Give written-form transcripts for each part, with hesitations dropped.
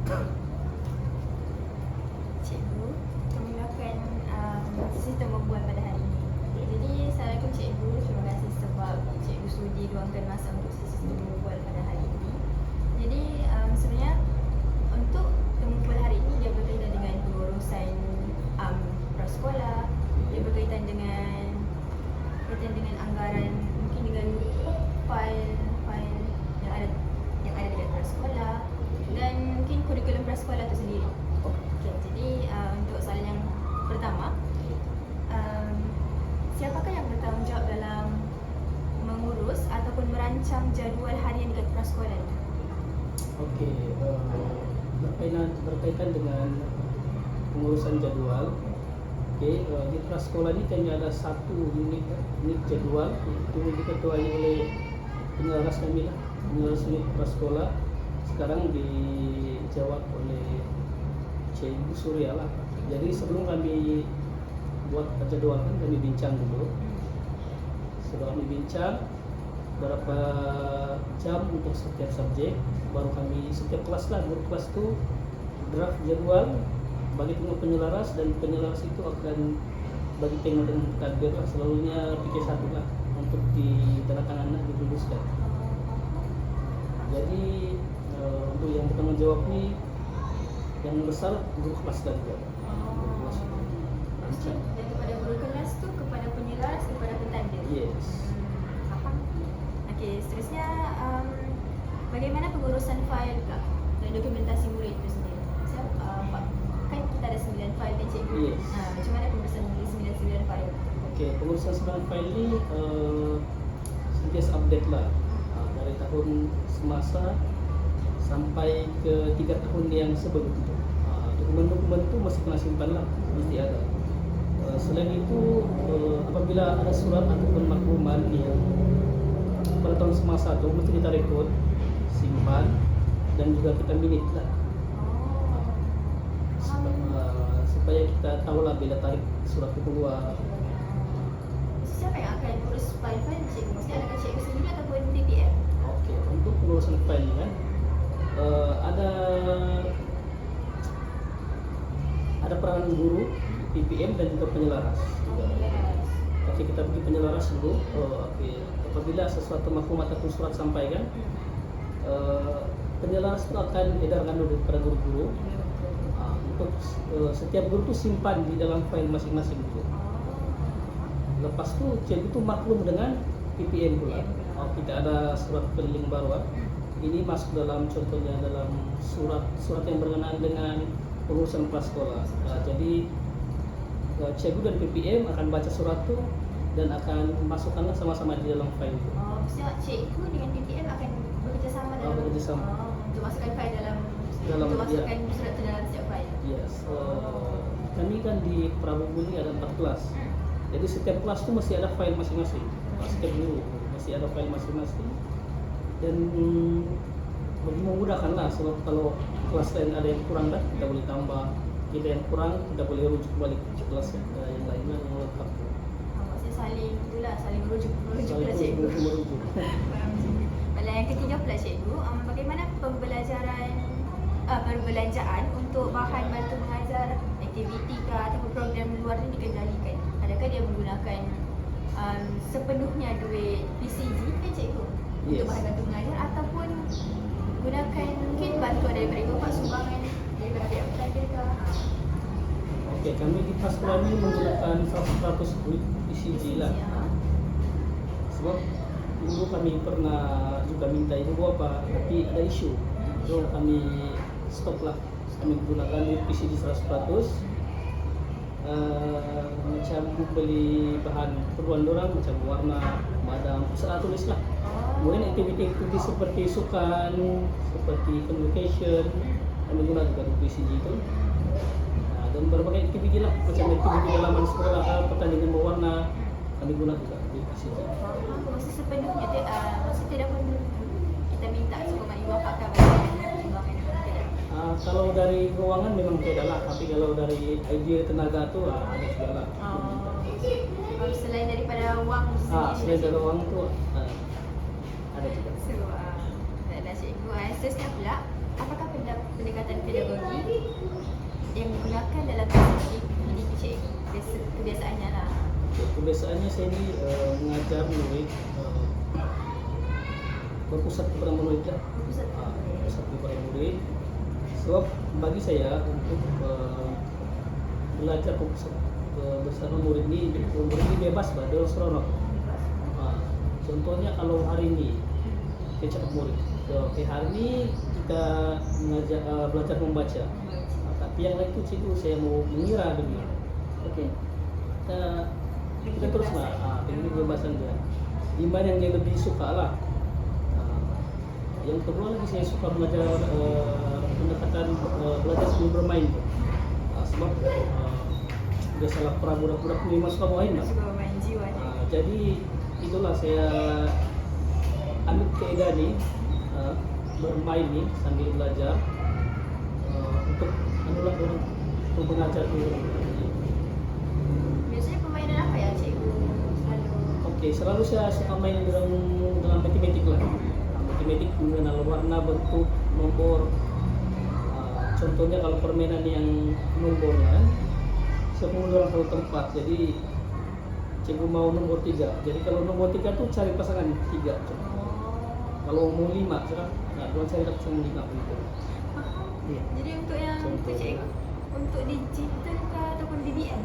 Cikgu memulakan sistem membuat pada hari ini. Jadi, Assalamualaikum Cikgu. Terima kasih sebab Cikgu sudi luangkan masa untuk sistem membuat pada hari ini. Jadi, sebenarnya untuk tembubual hari ini dia berkaitan dengan pengurusan prasekolah, dia berkaitan dengan anggaran, mungkin dengan fail yang ada dekat prasekolah dan mungkin kurikulum prasekolah itu sendiri. Okay, jadi untuk soalan yang pertama, siapakah yang bertanggungjawab dalam mengurus ataupun merancang jadual harian dekat prasekolah ini? Okey, berkaitan dengan pengurusan jadual. Okey, di prasekolah ni kami ada satu unit jadual, itu diketuai oleh penyelaras kami lah, penyelaras unit prasekolah. Sekarang dijawab oleh Cikgu Surya lah. Jadi sebelum kami buat jadual kan kami bincang dulu. Setelah kami bincang berapa jam untuk setiap subjek, baru kami setiap kelas lah, guru kelas tu draft jadual bagi tengok penyelaras, dan penyelaras itu akan bagi tengok dengan takdir lah, selalunya PK1 lah untuk ditandatangan, diluluskan. Jadi untuk yang bertanggung jawab ni yang besar guru kelas dan juga guru kelas. Daripada guru kelas tu kepada penyelaras kepada pentadbir. Yes. Okey, seterusnya bagaimana pengurusan fail pula dan dokumentasi murid itu sendiri? Kan kita ada 9 fail kan Cikgu? Yes. Macam mana pengurusan 9 fail? Okey, pengurusan 9 fail ni sentiasa update lah, dari tahun semasa sampai ke 3 tahun yang sebelum itu. Dokumen-dokumen tu masih kena simpan lah, mesti ada. Selain itu, apabila ada surat ataupun makluman yang pada tahun semasa tu mesti kita rekod, simpan, dan juga kita minit lah. Supaya kita tahu lah bila tarik surat itu keluar. Siapa yang akan urus fail-fail Cikgu? Mesti adakah Cikgu sendiri ataupun PPM? Okey, untuk pengurusan fail ni kan, ada peranan guru, PPM dan juga penyelaras. Okey, kita pergi penyelaras dulu. Okey, apabila sesuatu maklumat ataupun surat sampaikan, penyelaras itu akan edarkan dulu kepada guru-guru. Untuk setiap guru tu simpan di dalam file masing-masing dulu. Lepas tu cikgu tu maklum dengan PPM pula. Kita ada surat keliling baru. Ini masuk dalam, contohnya dalam surat yang berkenaan dengan pengurusan prasekolah. Jadi cikgu dan PPM akan baca surat tu dan akan masukkanlah sama-sama di dalam file itu. Maksudnya cikgu dengan PPM akan bekerjasama dalam untuk masukkan file dalam untuk masukkan surat itu dalam setiap file. Yes. Kami kan di Prabu ni ada 4 kelas. Jadi setiap kelas tu mesti ada file masing-masing. Setiap guru mesti ada file masing-masing. Dan memudahkan lah, sebab kalau kelas lain ada yang kurang dah, kita boleh tambah. Kita yang kurang, kita boleh rujuk balik ke kelas yang lainnya yang lengkap. Maksudnya saling merujuk pula Cikgu. Baiklah, yang ketiga pula Cikgu, bagaimana perbelanjaan untuk bahan bantu mengajar, aktiviti ke ataupun program luar ni dikendalikan? Adakah dia menggunakan sepenuhnya duit PCG kan Cikgu? Untuk bahan bantu mengajar, ataupun gunakan mungkin bantuan daripada Bapak, sumbangan daripada pihak pentadbir ke? Okey, kami di prasekolah ni menggunakan 100% duit PCG lah. Sebab dulu kami pernah juga minta ibu bapa, tapi ada isu. So kami stop lah. Kami gunakan duit PCG 100%. Macam beli bahan keperluan orang macam warna, madam, serta tulis lah. Kemudian aktiviti-aktiviti seperti sukan, seperti communication, kami guna juga duit PCG itu. Dan berbagai aktiviti lah, macam aktiviti dalaman sekolah, pertandingan berwarna, kami guna juga duit PCG. Maksud sepenuhnya, maksud tidak pun kita minta sokongan ibu bapa kan sumbangan tidak? Kalau dari keuangan memang tidak lah, tapi kalau dari idea tenaga tu ada juga lah. Selain daripada wang sendiri? Selain dari wang tu ada juga. So, Cikgu, seterusnya pula, apakah pendekatan pedagogik terapkan dalam sesi hidup cikgu? Kebiasaannya lah. Kebiasaannya saya ini mengajar murid, berpusat kepada murid lah. Berpusat kepada murid. Sebab bagi saya untuk belajar bersama murid ini bebas bah, dia seronok. Contohnya kalau hari ini kita cakap murid, hari ini kita belajar membaca. Tapi yang lain itu cikgu saya mau mengira dulu. Oke, kita terus lah, ini kebebasan dia. Di mana yang dia lebih suka lah. Yang kedua lagi saya suka belajar pendekatan belajar sambil bermain. Sebab biasalah para budak-budak ini suka main lah. Jadi itulah saya ambil kaidah nih bermain nih sambil belajar untuk untuk mengajar dulu. Biasanya permainan apa ya cikgu selalu? Selalu saya suka main dalam matematik lah. Matematik mengenal warna, bentuk, nomor. Contohnya kalau permainan yang nomor kan, saya dalam satu tempat. Jadi cikgu mau nomor 3. Jadi kalau nomor 3 tuh cari pasangan 3. Kalau mau 5, nah dua cari pasangan 5 begitu. Iya. Jadi untuk yang itu cikgu, untuk digital kah ataupun BBM?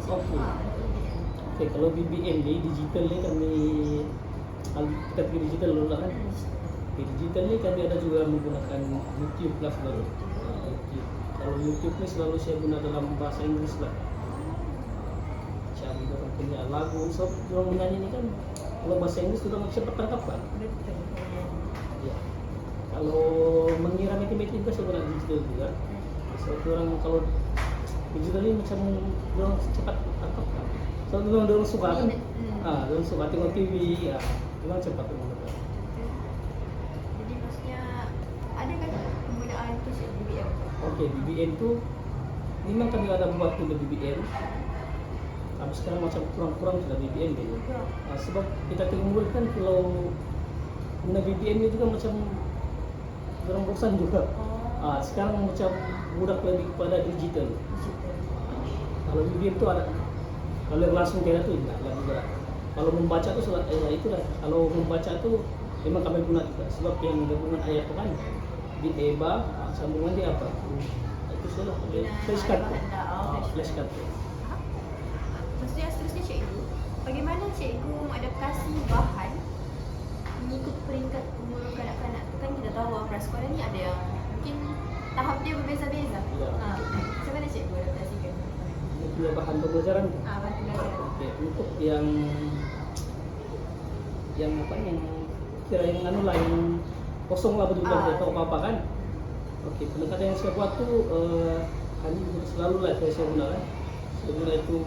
Oke, kalau BBM ni digital ni kami kita pergi digital dulu lah kan. Di digital ni kami ada juga menggunakan YouTube lah selalu. YouTube. Kalau YouTube ni selalu saya guna dalam bahasa Inggris lah. Cari orang punya lagu, so orang menyanyi ni kan kalau bahasa Inggris sudah cepat tangkap kan. Betul. Ya. Kalau mengira matematik juga saya guna digital juga. Sebab orang kalau digital ni macam orang cepat tangkap kan. So orang suka kan. Orang suka tengok TV, ya. Orang cepat tengok. Jadi maksudnya ada kan penggunaan tu BBM? Oke, BBM tu memang kami ada buat tu BBM. Tapi sekarang macam kurang-kurang sudah BBM deh. Sebab kita tengok kan kalau guna BBM itu juga macam orang bosan juga. Sekarang macam budak lebih kepada digital. Kalau BBM tu ada, kalau langsung kayak tu tidak lagi berat. Kalau membaca tu itulah. Kalau membaca tu memang kami guna juga. Sebab yang gabungan ayat tu kan di EBA, sambungan dia apa? Itu salah. Flashcard. Flashcard. Maksudnya seterusnya cikgu, bagaimana cikgu mengadaptasi bahan mengikut peringkat umur kanak-kanak? Kan kita tahu prasekolah ni ada yang mungkin tahap dia berbeza-beza. Macam mana cikgu adaptasikan? Punya bahan pembelajaran. Bahan pembelajaran. Oke, untuk yang apa yang kira yang yang kosong lah betul tidak tahu apa kan. Oke, pendekatan yang saya buat tuh selalu lah saya gunakan. Saya guna itu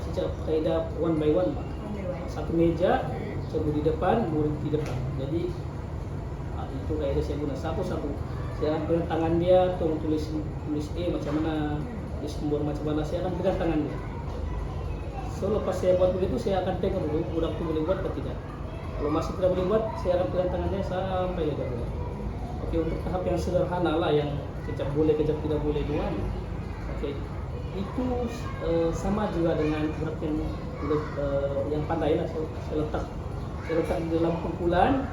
sejak kaidah one by one, Pak. Satu meja, cikgu di depan, murid di depan. Jadi itu kaidah saya guna satu-satu. Saya akan pegang tangan dia, tulis macam mana, tulis nomor macam mana, saya akan pegang tangan dia. So lepas saya buat begitu, saya akan tengok dulu budak itu boleh buat atau tidak. Kalau masih tidak boleh buat, saya akan pegang tangannya sampai dia boleh. Oke, untuk tahap yang sederhana lah, yang kejap boleh, kejap tidak boleh doang. Oke, itu sama juga dengan budak yang pandai lah. Saya letak di dalam kumpulan.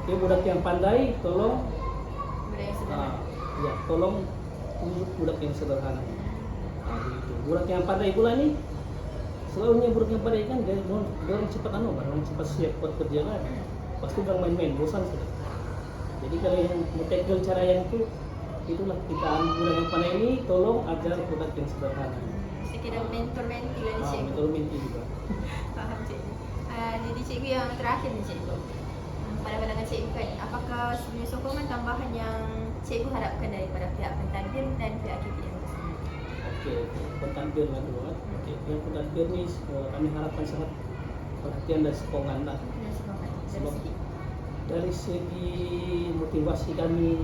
Oke, budak yang pandai, tolong tolong tunjuk budak yang sederhana. Begitu. Budak yang pandai pula nih, selalunya budak yang pandai kan dia orang cepat orang cepat siap buat kerja kan. Pasti orang main-main, bosan sudah. Jadi kalau yang mau tackle cara yang itulah kita ambil budak yang pandai ini, tolong ajar budak yang sederhana. Sekadar mentor-menti lah ni cikgu. Mentor-menti juga. Faham cikgu. Jadi cikgu yang terakhir ni cikgu, pada pandangan cikgu kan, apakah sebenarnya sokongan tambahan yang cikgu harapkan daripada pihak pentadbir dan pihak KPM? Oke, pentadbir lah dulu kan. Oke, yang pentadbir ni kami harapkan sangat perhatian dan sokongan lah. Sebab dari segi motivasi kami,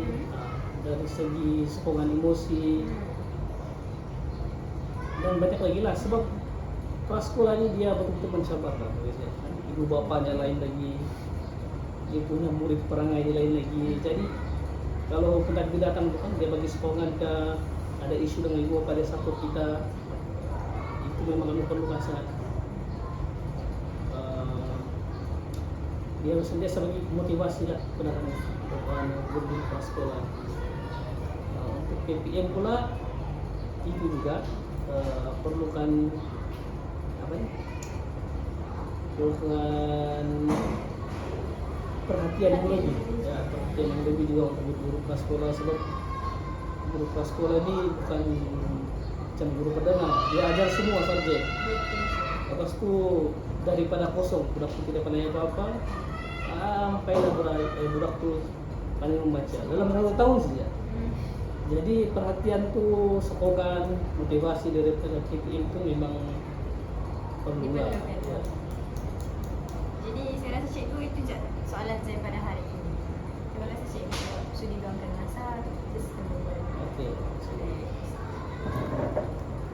dari segi sokongan emosi, dan banyak lagi lah. Sebab prasekolah ini dia betul-betul mencabar lah. Ibu bapaknya lain lagi, dia punya murid perangai lain lagi. Jadi kalau pentadbir datang kan dia bagi sokongan ke ada isu dengan ibu pada satu kita itu memang memerlukan sangat dia sentiasa bagi motivasi lah kepada guru prasekolah. Untuk KPM pula itu juga perlukan apa ya? Perlukan perhatian yang lebih, ya, perhatian yang lebih juga untuk guru prasekolah, sebab guru prasekolah ini bukan macam guru perdana, dia ajar semua subjek. Lepas itu daripada kosong, budak tu tidak pandai apa-apa, makanya budak tu pandai membaca dalam 1 tahun saja. Jadi perhatian tu, sokongan, motivasi daripada KPM tu memang perlu lah. Ya. Jadi saya rasa cikgu itu je soalan saya pada hari ini. Terima kasih cikgu sudah luangkan masa kita sedang berbual. Okey.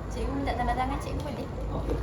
Cikgu minta tanda tangan cikgu boleh? Okey.